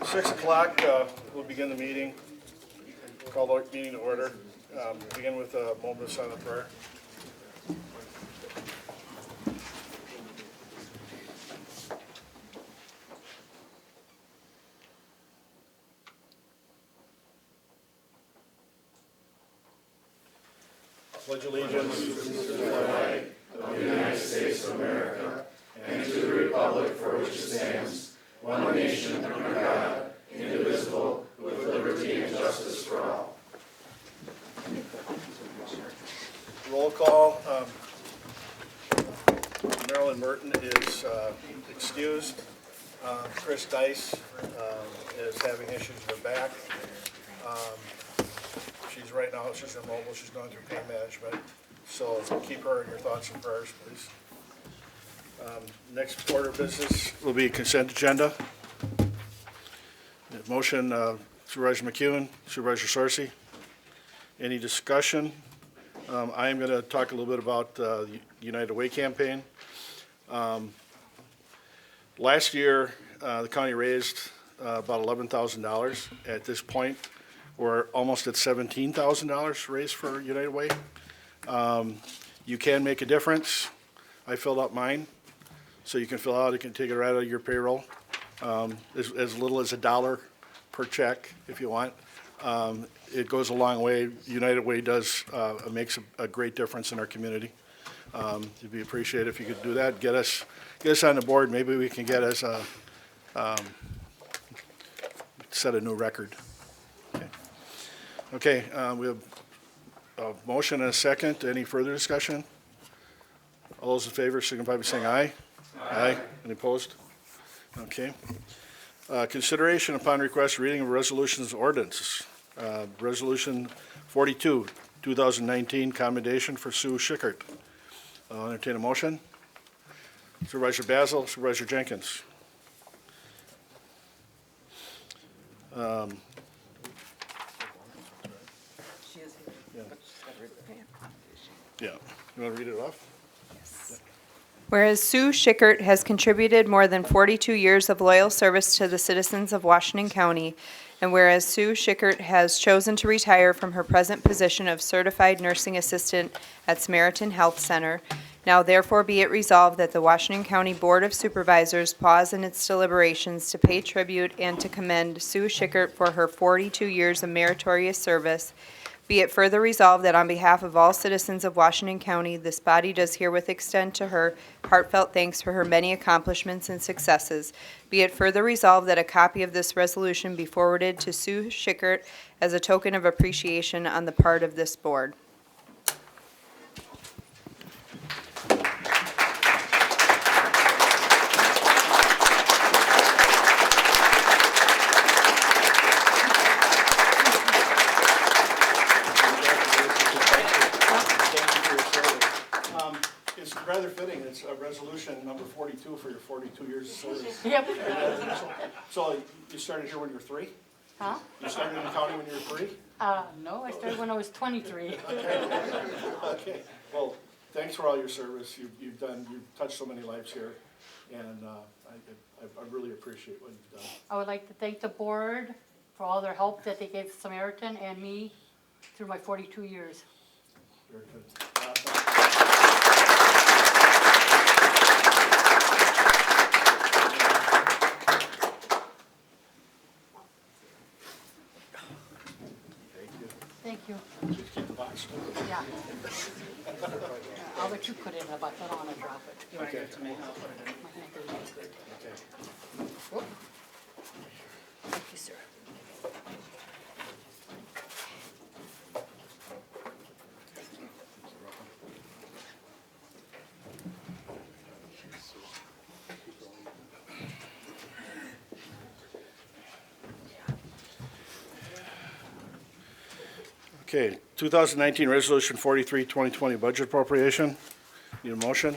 6 o'clock, we'll begin the meeting. Call the meeting to order. Begin with a moment of silent prayer. Pledge allegiance to the flag of the United States of America and to the republic for which it stands, one nation under God, indivisible, with liberty and justice for all. Roll call. Marilyn Merton is excused. Chris Dice is having issues with her back. She's right now, she's immobile, she's going through pain management. So keep her in your thoughts and prayers, please. Next order of business will be consent agenda. Motion, Supervisor McEwen, Supervisor Sorcy. Any discussion? I am going to talk a little bit about the United Way campaign. Last year, the county raised about $11,000. At this point, we're almost at $17,000 raised for United Way. You can make a difference. I filled out mine, so you can fill out. You can take it right out of your payroll, as little as $1 per check if you want. It goes a long way. United Way does makes a great difference in our community. It'd be appreciated if you could do that. Get us on the board. Maybe we can get us set a new record. Okay, we have a motion and a second. Any further discussion? All those in favor signify by saying aye. Aye. Any opposed? Okay. Consideration upon request reading of resolutions and ordinances. Resolution 42, 2019, commendation for Sue Schickert. I'll entertain a motion. Supervisor Basil, Supervisor Jenkins. Yeah, you want to read it off? Whereas Sue Schickert has contributed more than 42 years of loyal service to the citizens of Washington County, and whereas Sue Schickert has chosen to retire from her present position of certified nursing assistant at Samaritan Health Center, now therefore be it resolved that the Washington County Board of Supervisors pause in its deliberations to pay tribute and to commend Sue Schickert for her 42 years of meritorious service. Be it further resolved that on behalf of all citizens of Washington County, this body does herewith extend to her heartfelt thanks for her many accomplishments and successes. Be it further resolved that a copy of this resolution be forwarded to Sue Schickert as a token of appreciation on the part of this board. Rather fitting, it's a resolution number 42 for your 42 years of service. Yep. So you started here when you were 3? Huh? You started in the county when you were 3? No, I started when I was 23. Okay. Well, thanks for all your service. You've touched so many lives here, and I really appreciate what you've done. I would like to thank the board for all their help that they gave Samaritan and me through my 42 years. Very good. Thank you. Just keep the box. Yeah. I'll let you put it in the bucket. I don't want to drop it. You want to give it to me? I'll put it in. My hand is good. Okay. Whoop. Thank you, sir. Okay, 2019 Resolution 43, 2020 Budget Appropriation. Need a motion?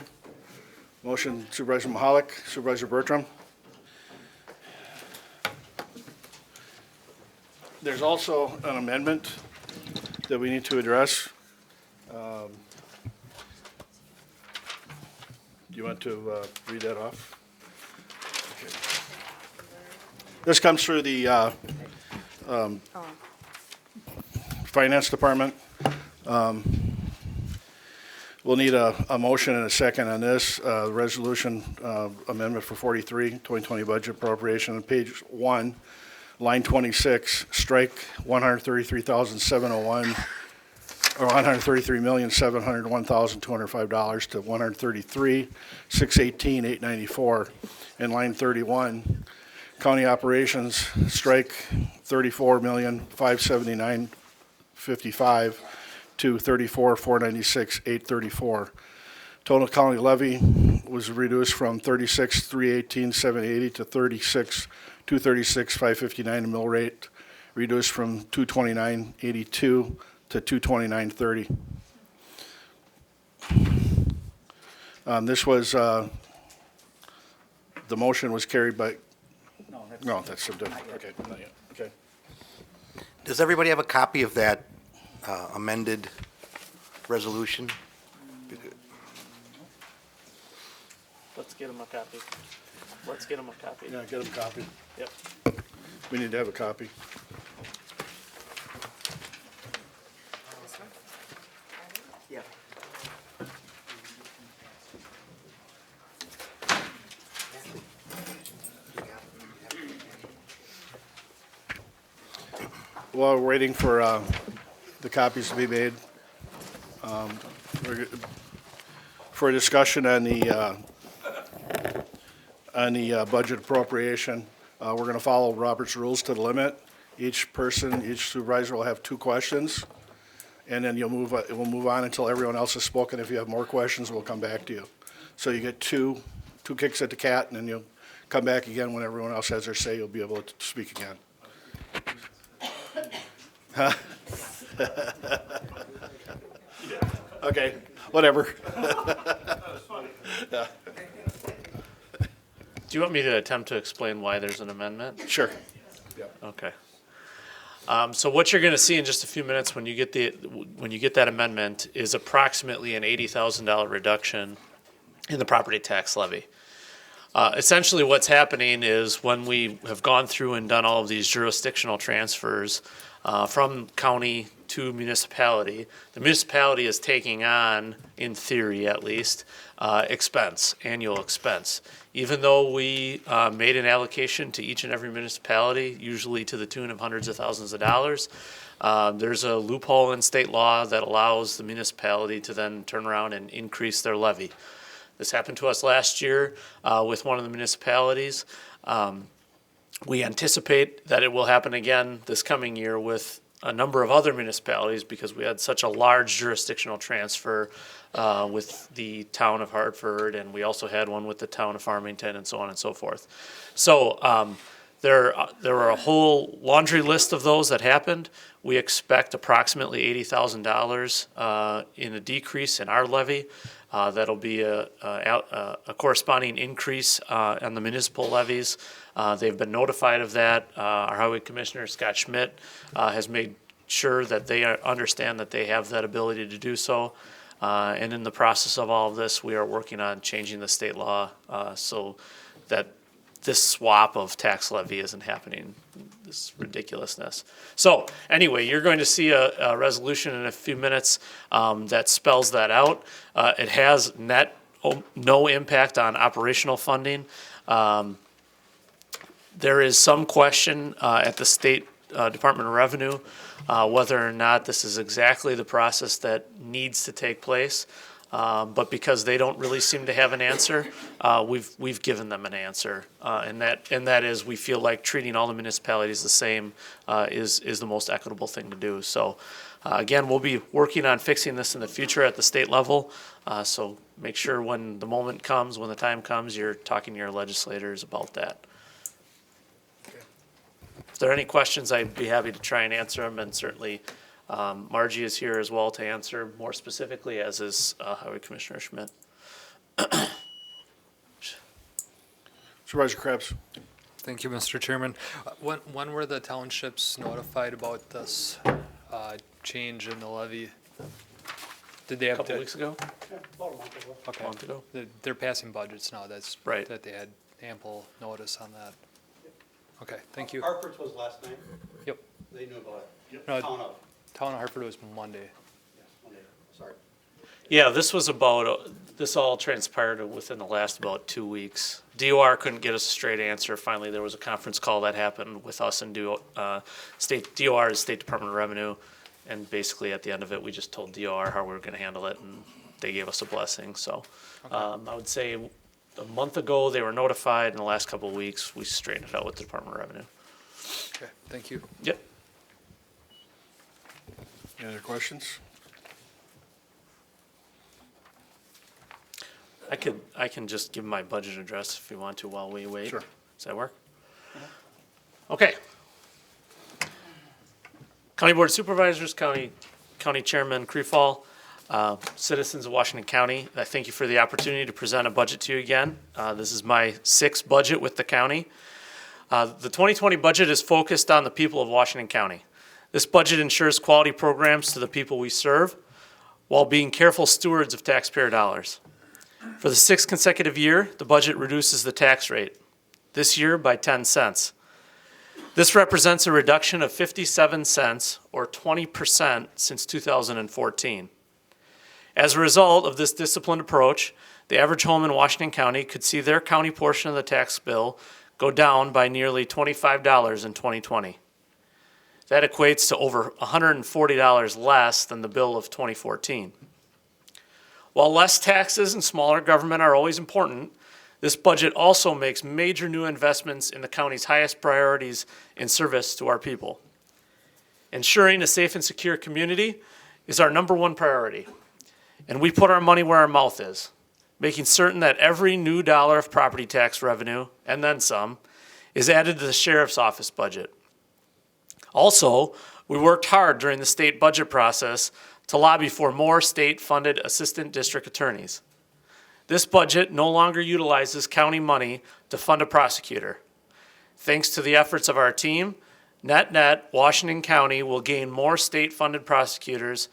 Motion Supervisor Mahalik, Supervisor Bertram. There's also an amendment that we need to address. Do you want to read that off? This comes through the Finance Department. We'll need a motion and a second on this. Resolution amendment for 43, 2020 budget appropriation on page 1, line 26, strike 133,701, or $133,701,205 to 133,618,894. In line 31, county operations, strike 34,579,55 to 34,496,834. Total county levy was reduced from 36,318,780 to 36,236,559. Mill rate reduced from 229.82 to 229.30. This was, the motion was carried by, no, that's different. Okay, not yet. Okay. Does everybody have a copy of that amended resolution? Let's get him a copy. Let's get him a copy. Yeah, get them a copy. Yep. We need to have a copy. Yeah. While we're waiting for the copies to be made, for a discussion on the budget appropriation, we're going to follow Robert's rules to the limit. Each person, each supervisor will have 2 questions, and then we'll move on until everyone else has spoken. If you have more questions, we'll come back to you. So you get two kicks at the cat, and then you'll come back again when everyone else has their say. You'll be able to speak again. Huh? Okay, whatever. Yeah. Do you want me to attempt to explain why there's an amendment? Sure. Okay. So what you're going to see in just a few minutes when you get that amendment is approximately an $80,000 reduction in the property tax levy. Essentially, what's happening is when we have gone through and done all of these jurisdictional transfers from county to municipality, the municipality is taking on, in theory at least, annual expense. Even though we made an allocation to each and every municipality, usually to the tune of hundreds of thousands of dollars, there's a loophole in state law that allows the municipality to then turn around and increase their levy. This happened to us last year with one of the municipalities. We anticipate that it will happen again this coming year with a number of other municipalities because we had such a large jurisdictional transfer with the town of Hartford, and we also had one with the town of Farmington, and so on and so forth. So there were a whole laundry list of those that happened. We expect approximately $80,000 in a decrease in our levy. That'll be a corresponding increase on the municipal levies. They've been notified of that. Our Highway Commissioner, Scott Schmidt, has made sure that they understand that they have that ability to do so. And in the process of all of this, we are working on changing the state law so that this swap of tax levy isn't happening, this ridiculousness. So anyway, you're going to see a resolution in a few minutes that spells that out. It has no impact on operational funding. There is some question at the State Department of Revenue whether or not this is exactly the process that needs to take place. But because they don't really seem to have an answer, we've given them an answer, and that is we feel like treating all the municipalities the same is the most equitable thing to do. So again, we'll be working on fixing this in the future at the state level. So make sure when the time comes, you're talking to your legislators about that. If there are any questions, I'd be happy to try and answer them, and certainly Margie is here as well to answer more specifically, as is Highway Commissioner Schmidt. Supervisor Krebs. Thank you, Mr. Chairman. When were the townships notified about this change in the levy? Did they A have couple to? weeks ago, About a month ago. Okay. a month ago. They're passing budgets now. That's Right. That they had ample notice on that. Okay, thank you. Hartford's was last night. Yep. They knew about it. No, Town of, Town of Hartford was Monday. yes, Monday, sorry. Yeah, this was about, this all transpired within the last about 2 weeks. DOR couldn't get us a straight answer. Finally, there was a conference call that happened with us and DOR is State Department of Revenue. And basically, at the end of it, we just told DOR how we were gonna handle it, and they gave us a blessing, so. I would say a month ago, they were notified. In the last couple of weeks, we straightened it out with the Department of Revenue. Okay, thank you. Yep. Any other questions? I can just give my budget address if you want to while we wait. Sure. Does that work? Okay. County Board of Supervisors, County Chairman Creefall, citizens of Washington County, I thank you for the opportunity to present a budget to you again. This is my sixth budget with the county. The 2020 budget is focused on the people of Washington County. This budget ensures quality programs to the people we serve while being careful stewards of taxpayer dollars. For the sixth consecutive year, the budget reduces the tax rate, this year by 10 cents. This represents a reduction of 57 cents or 20% since 2014. As a result of this disciplined approach, the average home in Washington County could see their county portion of the tax bill go down by nearly $25 in 2020. That equates to over $140 less than the bill of 2014. While less taxes and smaller government are always important, this budget also makes major new investments in the county's highest priorities in service to our people. Ensuring a safe and secure community is our number one priority, and we put our money where our mouth is, making certain that every new dollar of property tax revenue, and then some, is added to the sheriff's office budget. Also, we worked hard during the state budget process to lobby for more state-funded assistant district attorneys. This budget no longer utilizes county money to fund a prosecutor. Thanks to the efforts of our team, net, Washington County will gain more state-funded prosecutors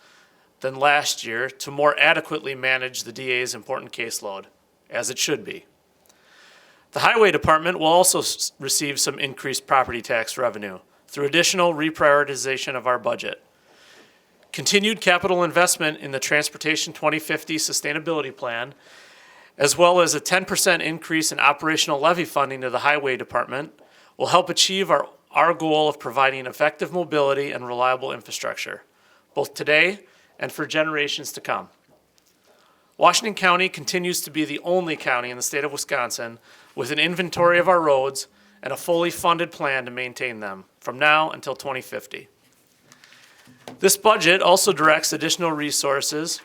than last year to more adequately manage the DA's important caseload, as it should be. The Highway Department will also receive some increased property tax revenue through additional reprioritization of our budget. Continued capital investment in the Transportation 2050 Sustainability Plan, as well as a 10% increase in operational levy funding to the Highway Department, will help achieve our goal of providing effective mobility and reliable infrastructure, both today and for generations to come. Washington County continues to be the only county in the state of Wisconsin with an inventory of our roads and a fully funded plan to maintain them from now until 2050. This budget also directs additional resources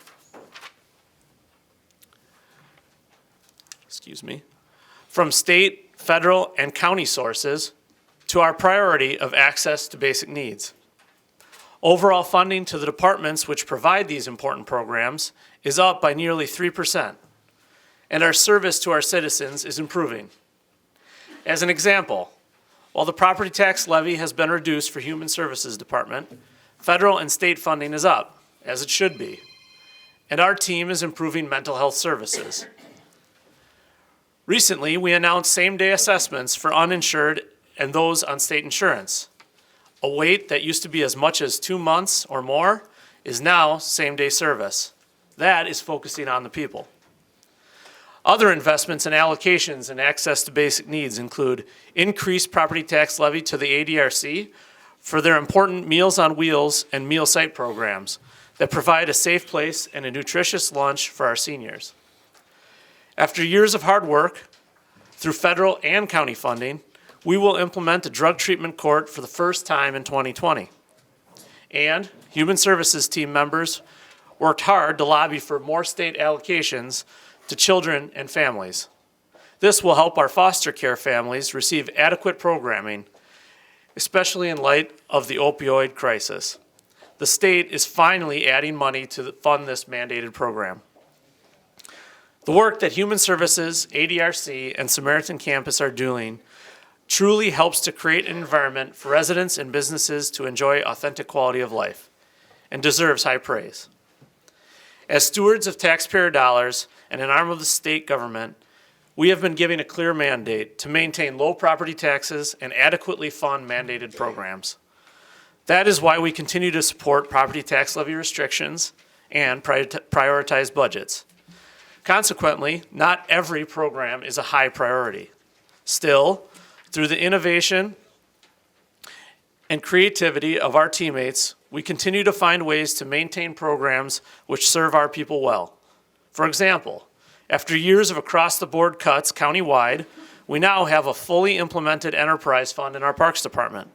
from state, federal, and county sources to our priority of access to basic needs. Overall funding to the departments which provide these important programs is up by nearly 3%, and our service to our citizens is improving. As an example, while the property tax levy has been reduced for Human Services Department, federal and state funding is up, as it should be, and our team is improving mental health services. Recently, we announced same-day assessments for uninsured and those on state insurance. A wait that used to be as much as 2 months or more is now same-day service. That is focusing on the people. Other investments and allocations and access to basic needs include increased property tax levy to the ADRC for their important Meals on Wheels and meal site programs that provide a safe place and a nutritious lunch for our seniors. After years of hard work, through federal and county funding, we will implement a drug treatment court for the first time in 2020. And Human Services team members worked hard to lobby for more state allocations to children and families. This will help our foster care families receive adequate programming, especially in light of the opioid crisis. The state is finally adding money to fund this mandated program. The work that Human Services, ADRC, and Samaritan Campus are doing truly helps to create an environment for residents and businesses to enjoy authentic quality of life and deserves high praise. As stewards of taxpayer dollars and an arm of the state government, we have been giving a clear mandate to maintain low property taxes and adequately fund mandated programs. That is why we continue to support property tax levy restrictions and prioritize budgets. Consequently, not every program is a high priority. Still, through the innovation and creativity of our teammates, we continue to find ways to maintain programs which serve our people well. For example, after years of across-the-board cuts countywide, we now have a fully implemented enterprise fund in our Parks Department.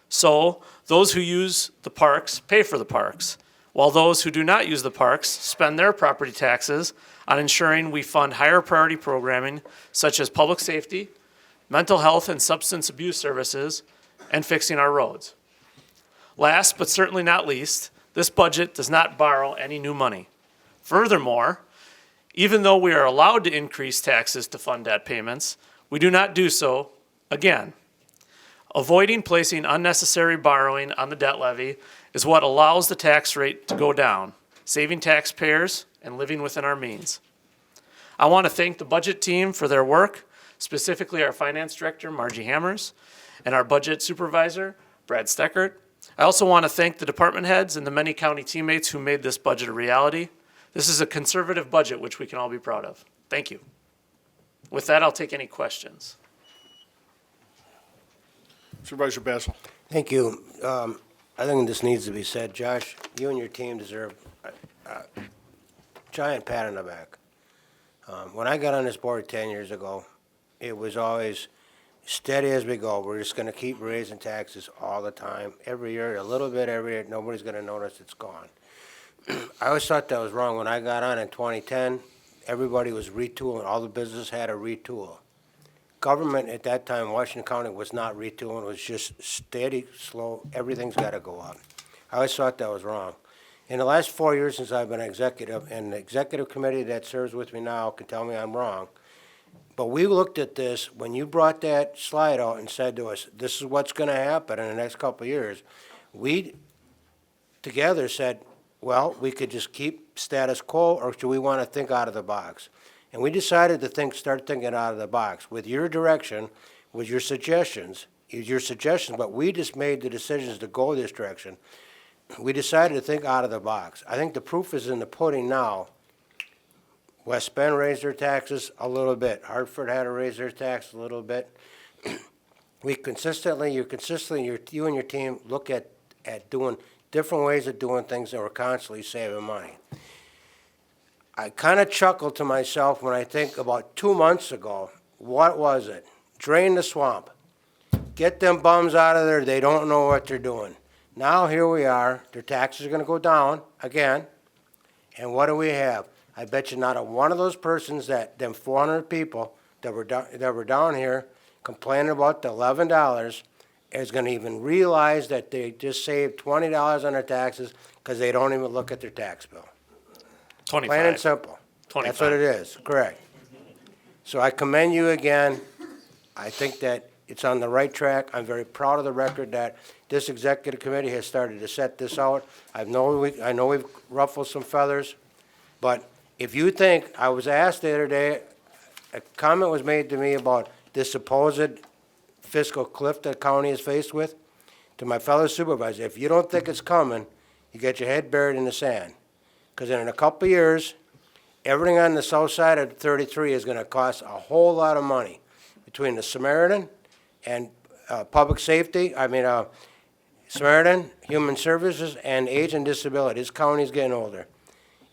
So, those who use the parks pay for the parks, while those who do not use the parks spend their property taxes on ensuring we fund higher priority programming such as public safety, mental health and substance abuse services, and fixing our roads. Last but certainly not least, this budget does not borrow any new money. Furthermore, even though we are allowed to increase taxes to fund debt payments, we do not do so again. Avoiding placing unnecessary borrowing on the debt levy is what allows the tax rate to go down, saving taxpayers and living within our means. I want to thank the budget team for their work, specifically our finance director, Margie Hammers, and our budget supervisor, Brad Steckert. I also want to thank the department heads and the many county teammates who made this budget a reality. This is a conservative budget which we can all be proud of. Thank you. With that, I'll take any questions. Supervisor Basil. Thank you. I think this needs to be said. Josh, you and your team deserve a giant pat on the back. When I got on this board 10 years ago, it was always steady as we go. We're just going to keep raising taxes all the time. Every year, a little bit every year. Nobody's going to notice it's gone. I always thought that was wrong. When I got on in 2010, everybody was retooling. All the businesses had to retool. Government at that time, Washington County, was not retooling. It was just steady, slow. Everything's got to go up. I always thought that was wrong. In the last 4 years since I've been executive, and the executive committee that serves with me now can tell me I'm wrong, but we looked at this, when you brought that slide out and said to us, this is what's going to happen in the next couple of years, we together said, well, we could just keep status quo, or do we want to think out of the box? And we decided to start thinking out of the box with your direction, with your suggestions, but we just made the decisions to go this direction. We decided to think out of the box. I think the proof is in the pudding now. West Bend raised their taxes a little bit. Hartford had to raise their tax a little bit. You and your team look at doing different ways of doing things, and we're constantly saving money. I kind of chuckle to myself when I think about 2 months ago, what was it? Drain the swamp. Get them bums out of there. They don't know what they're doing. Now here we are. Their taxes are going to go down again. And what do we have? I bet you not a one of those persons, them 400 people that were down here complaining about the $11 is going to even realize that they just saved $20 on their taxes because they don't even look at their tax bill. 25. Plain and simple. 25. That's what it is, correct. So I commend you again. I think that it's on the right track. I'm very proud of the record that this executive committee has started to set this out. I know we've ruffled some feathers, but if you think, I was asked the other day, a comment was made to me about this supposed fiscal cliff that county is faced with. To my fellow supervisors, if you don't think it's coming, you get your head buried in the sand. Because in a couple of years, everything on the south side of 33 is going to cost a whole lot of money between the Samaritan and public safety. Samaritan, Human Services, and Age and Disability. This county's getting older.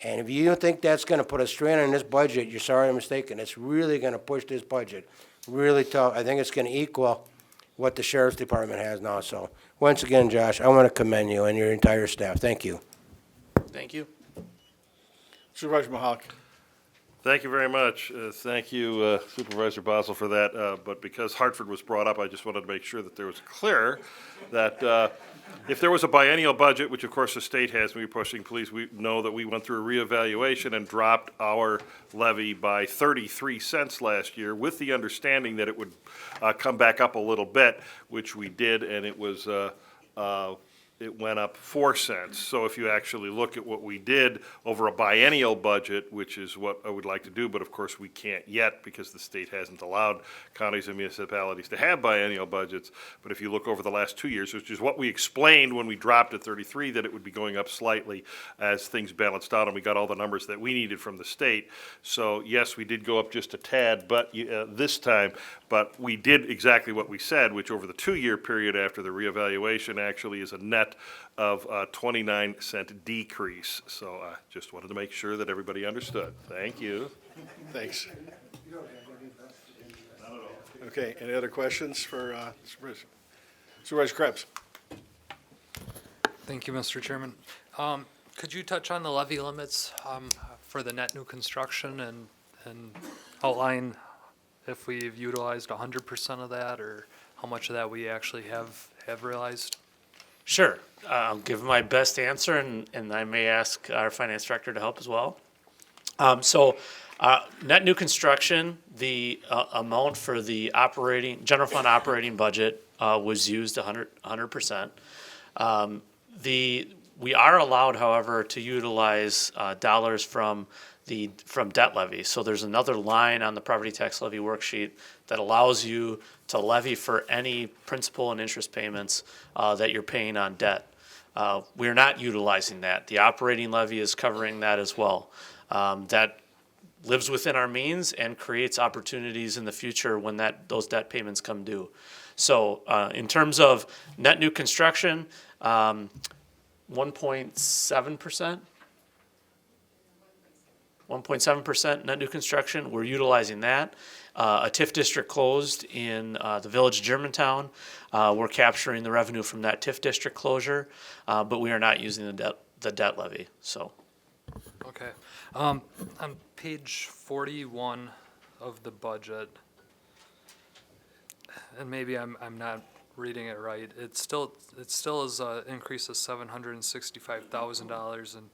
And if you think that's going to put a strain on this budget, you're sorry or mistaken. It's really going to push this budget really tough. I think it's going to equal what the Sheriff's Department has now. So once again, Josh, I want to commend you and your entire staff. Thank you. Thank you. Supervisor Mahalik. Thank you very much. Thank you, Supervisor Basel, for that. But because Hartford was brought up, I just wanted to make sure that there was clear that if there was a biennial budget, which of course the state has, when we're pushing police, we know that we went through a reevaluation and dropped our levy by 33 cents last year with the understanding that it would come back up a little bit, which we did, and it was it went up 4 cents. So if you actually look at what we did over a biennial budget, which is what I would like to do, but of course we can't yet because the state hasn't allowed counties and municipalities to have biennial budgets. But if you look over the last 2 years, which is what we explained when we dropped at 33, that it would be going up slightly as things balanced out and we got all the numbers that we needed from the state. So yes, we did go up just a tad, but this time, but we did exactly what we said, which over the 2-year period after the reevaluation actually is a net of 29-cent decrease. So I just wanted to make sure that everybody understood. Thank you. Thanks. Okay, any other questions for Supervisor? Supervisor Krebs? Thank you, Mr. Chairman. Could you touch on the levy limits for the net new construction and outline if we've utilized 100% of that, or how much of that we actually have realized? Sure. I'll give my best answer, and I may ask our finance director to help as well. Net new construction, the amount for the general fund operating budget was used 100%. We are allowed, however, to utilize dollars from debt levy. So there's another line on the property tax levy worksheet that allows you to levy for any principal and interest payments that you're paying on debt. We're not utilizing that. The operating levy is covering that as well. That lives within our means and creates opportunities in the future when those debt payments come due. So in terms of net new construction, 1.7%. 1.7% net new construction, we're utilizing that. A TIF district closed in the village of Germantown. We're capturing the revenue from that TIF district closure, but we are not using the debt levy, so. Okay. On page 41 of the budget, and maybe I'm not reading it right, it still is an increase of $765,000 and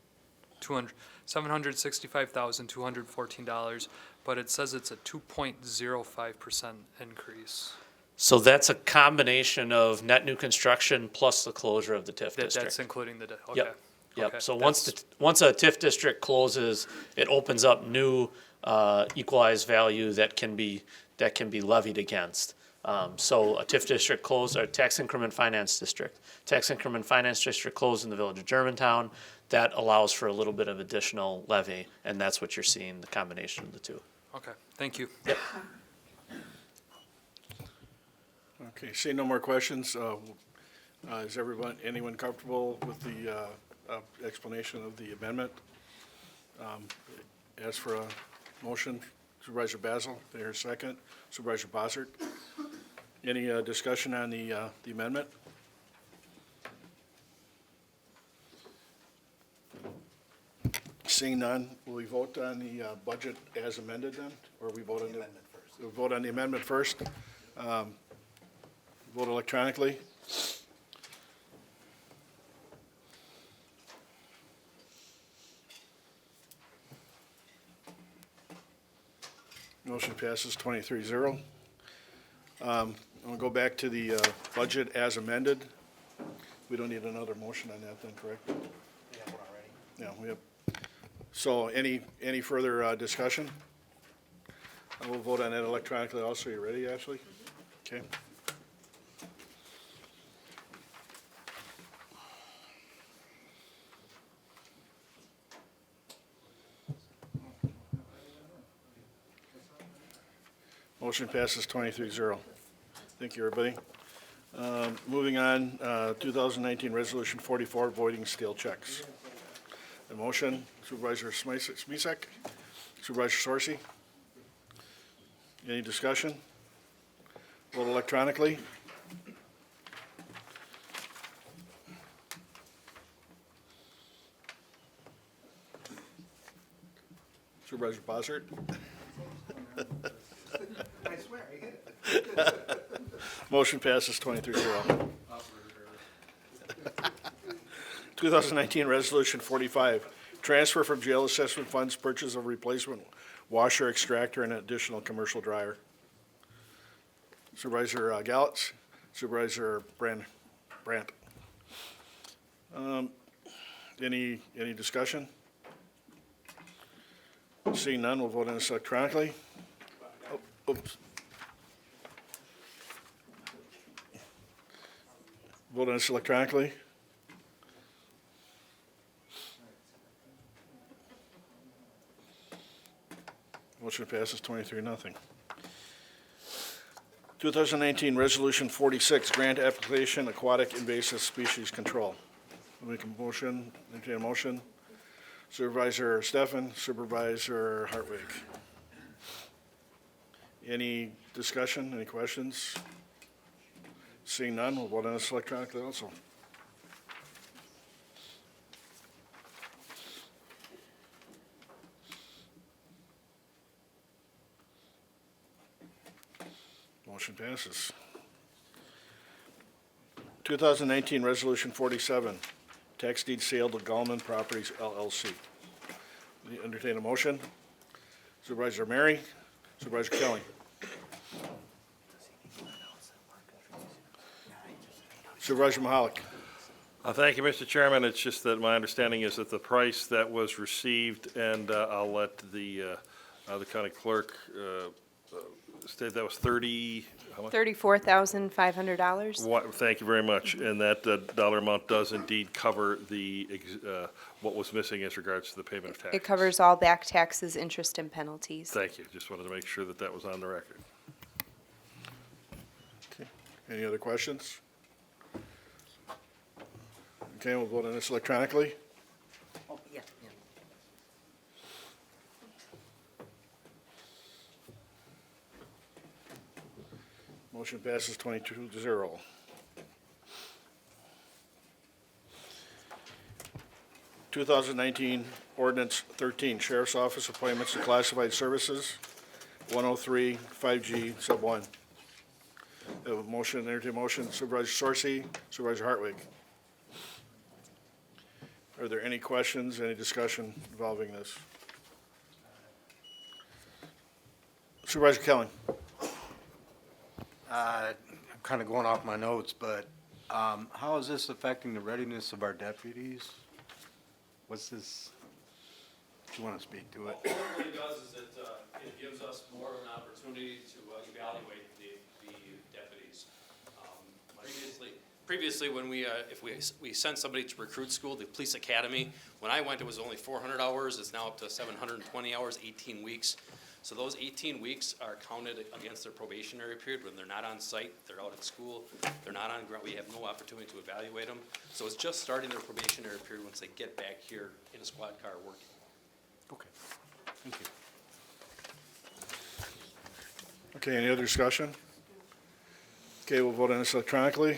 $765,214, but it says it's a 2.05% increase. So that's a combination of net new construction plus the closure of the TIF district. That's including the, okay. Yep. Yep. Okay. So once a TIF district closes, it opens up new equalized value that can be levied against. So a TIF district closed, or tax increment finance district. Tax increment finance district closed in the village of Germantown. That allows for a little bit of additional levy, and that's what you're seeing, the combination of the two. Okay, thank you. Yep. Okay, seeing no more questions, is anyone comfortable with the explanation of the amendment? As for a motion, Supervisor Basil, there's a second. Supervisor Bossert. Any discussion on the amendment? Seeing none, will we vote on the budget as amended then? Or we vote on the amendment first? We'll vote on the amendment first. Vote electronically. Motion passes 23-0. We'll go back to the budget as amended. We don't need another motion on that then, correct? We have one already. Yeah, we have. So any further discussion? We'll vote on that electronically also. You ready, Ashley? Okay. Motion passes 23-0. Thank you, everybody. Moving on, 2019 Resolution 44, voiding steel checks. A motion, Supervisor Smisek, Supervisor Sorcy. Any discussion? Vote electronically. Supervisor Bossert. I swear, I hit it. Motion passes 23-0. 2019 Resolution 45, transfer from jail assessment funds, purchase of replacement washer, extractor, and additional commercial dryer. Supervisor Gallitz, Supervisor Brandt. Any discussion? Seeing none, we'll vote on this electronically. Oh, oops. Vote on this electronically. Motion passes 23-0. 2019 Resolution 46, Grant Application Aquatic Invasive Species Control. Make a motion, entertain a motion. Supervisor Stefan, Supervisor Hartwig. Any discussion, any questions? Seeing none, we'll vote on this electronically also. Motion passes. 2019 Resolution 47, Tax Deed Sale to Gallman Properties LLC. Entertain a motion. Supervisor Mary, Supervisor Kelly. Supervisor Mahalik. Thank you, Mr. Chairman. It's just that my understanding is that the price that was received, and I'll let the county clerk state that was 30, how much? $34,500. Thank you very much. And that dollar amount does indeed cover what was missing as regards to the payment of taxes. It covers all back taxes, interest, and penalties. Thank you. Just wanted to make sure that that was on the record. Okay. Any other questions? Okay, we'll vote on this electronically. Oh, yeah, yeah. Motion passes 22-0. (2019) Ordinance 13, Sheriff's Office Appointments to Classified Services, 103, 5G, sub 1. Motion, entertain motion, Supervisor Sorcy, Supervisor Hartwig. Are there any questions, any discussion involving this? Supervisor Kelly. I'm kind of going off my notes, but how is this affecting the readiness of our deputies? What's this, do you want to speak to it? What it does is it gives us more of an opportunity to evaluate the deputies. Previously, when if we sent somebody to recruit school, the police academy, when I went, it was only 400 hours. It's now up to 720 hours, 18 weeks. So those 18 weeks are counted against their probationary period when they're not on site, they're out at school, they're not on ground. We have no opportunity to evaluate them. So it's just starting their probationary period once they get back here in a squad car working. Okay, thank you. Okay, any other discussion? Okay, we'll vote on this electronically.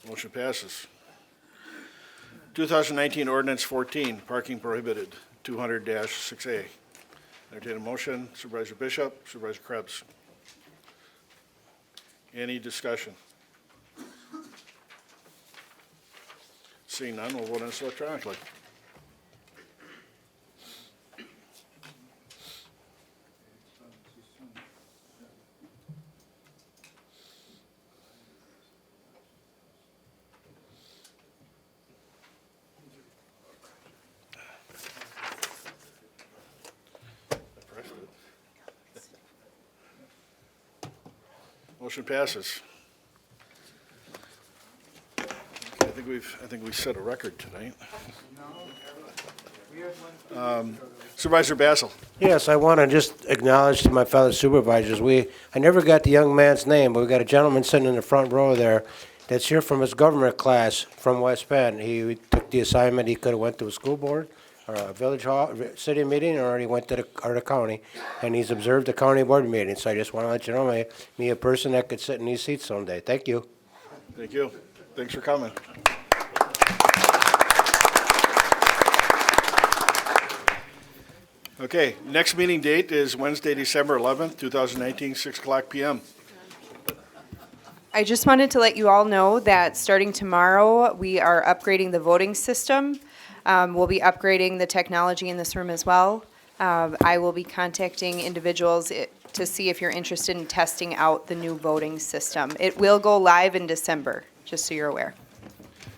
Motion passes. 2019 Ordinance 14, Parking Prohibited, 200-6A. Entertain a motion, Supervisor Bishop, Supervisor Krebs. Any discussion? Seeing none, we'll vote on this electronically. Motion passes. I think we set a record tonight. Supervisor Basil. Yes, I want to just acknowledge to my fellow supervisors, I never got the young man's name, but we got a gentleman sitting in the front row there that's here from his government class from West Bend. He took the assignment, he could have went to a school board, or a village hall, city meeting, or he went to the county, and he's observed the county board meeting. So I just want to let you know, me a person that could sit in these seats someday. Thank you. Thank you. Thanks for coming. Okay, next meeting date is Wednesday, December 11th, 2019, 6 o'clock p.m. I just wanted to let you all know that starting tomorrow, we are upgrading the voting system. We'll be upgrading the technology in this room as well. I will be contacting individuals to see if you're interested in testing out the new voting system. It will go live in December, just so you're aware.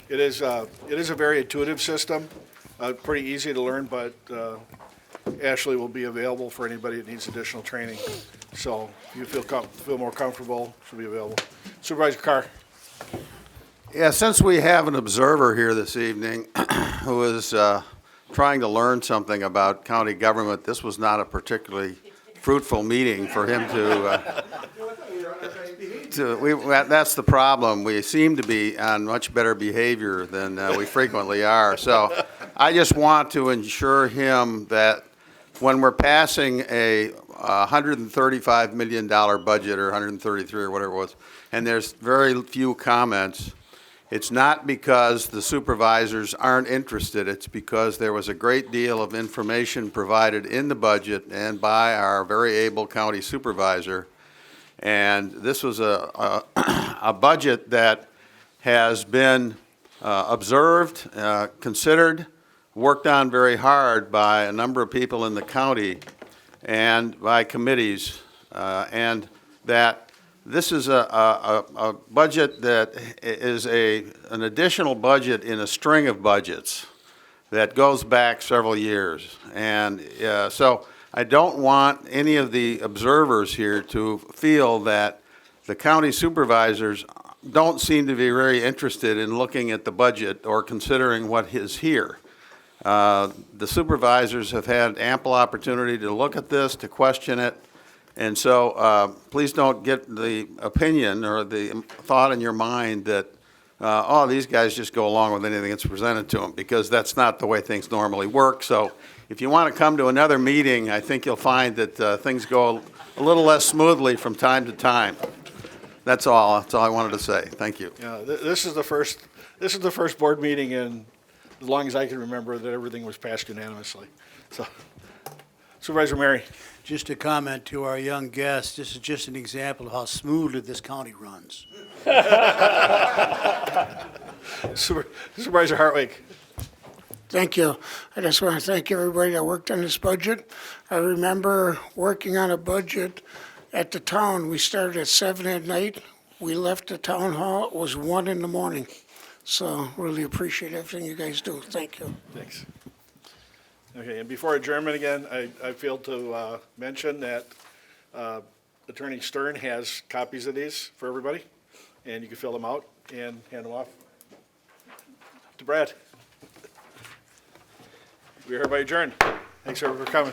It is a very intuitive system, pretty easy to learn, but Ashley will be available for anybody that needs additional training. So if you feel more comfortable, she'll be available. Supervisor Carr. Yeah, since we have an observer here this evening who is trying to learn something about county government, this was not a particularly fruitful meeting for him that's the problem. We seem to be on much better behavior than we frequently are. So I just want to ensure him that when we're passing a $135 million budget, or 133 or whatever it was, and there's very few comments, it's not because the supervisors aren't interested. It's because there was a great deal of information provided in the budget and by our very able county supervisor. And this was a budget that has been observed, considered, worked on very hard by a number of people in the county and by committees, and that this is a budget that is an additional budget in a string of budgets that goes back several years. And so I don't want any of the observers here to feel that the county supervisors don't seem to be very interested in looking at the budget or considering what is here. The supervisors have had ample opportunity to look at this, to question it, and so please don't get the opinion or the thought in your mind that, oh, these guys just go along with anything that's presented to them, because that's not the way things normally work. So if you want to come to another meeting, I think you'll find that things go a little less smoothly from time to time. That's all I wanted to say. Thank you. Yeah, this is the first board meeting in as long as I can remember that everything was passed unanimously. So, Supervisor Mary. Just a comment to our young guest, this is just an example of how smoothly this county runs. Supervisor Hartwig. Thank you. I just want to thank everybody that worked on this budget. I remember working on a budget at the town. We started at 7 at night. We left the town hall, it was 1 in the morning. So really appreciate everything you guys do. Thank you. Thanks. Okay, and before adjournment again, I failed to mention that Attorney Stern has copies of these for everybody, and you can fill them out and hand them off to Brad. We are hereby adjourned. Thanks everyone for coming.